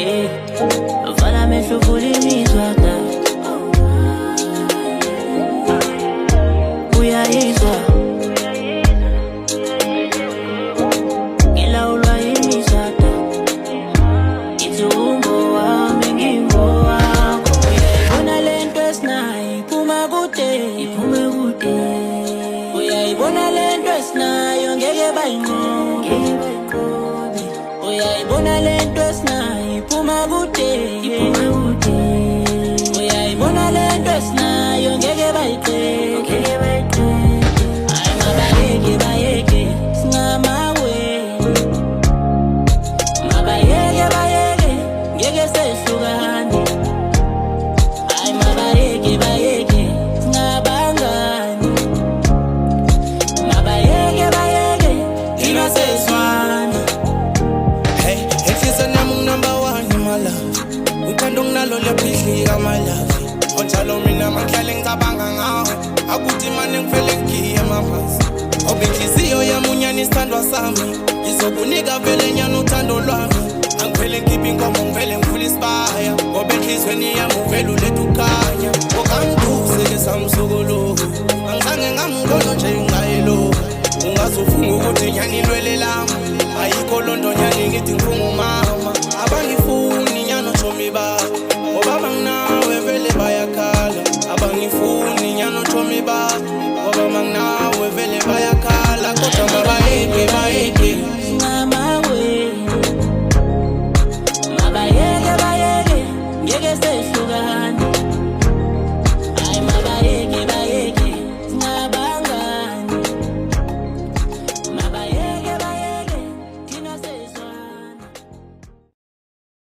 vala amehlo vula imizwa da uyayizwa ngilawulwa imizwa da ithi ungo wami ngimbo wakho uyayibona lento esinayo iphuma kude uyayibona lento esinayo ngeke bayinqobe uyayibona lento esinayo iphuma kude uyayibona lento esinayo ngeke bayiqede hayi mabayeke singamawe mabayeke ngeke sehlukane hayi mabayeke singabangani mabayeke ingasezwana. Hey, enhliziyo nami number 1 my love. Uthando nginalo liyaphidlika my love. Onjalo mina mangihlale ngicabanga ngawe. Akuthi manje ngivele ngiye mamazi. Ngoba inhliziyo yami unyana isithandwa sami. Ngizokunika vele nyana uthando lwami. Angivele ngikhiphe inkomo ngivele ngivule isibaya. Ngoba enhlizweni yami uvele uletha ukhanya. Okamduze ke samsukuluku. Angizange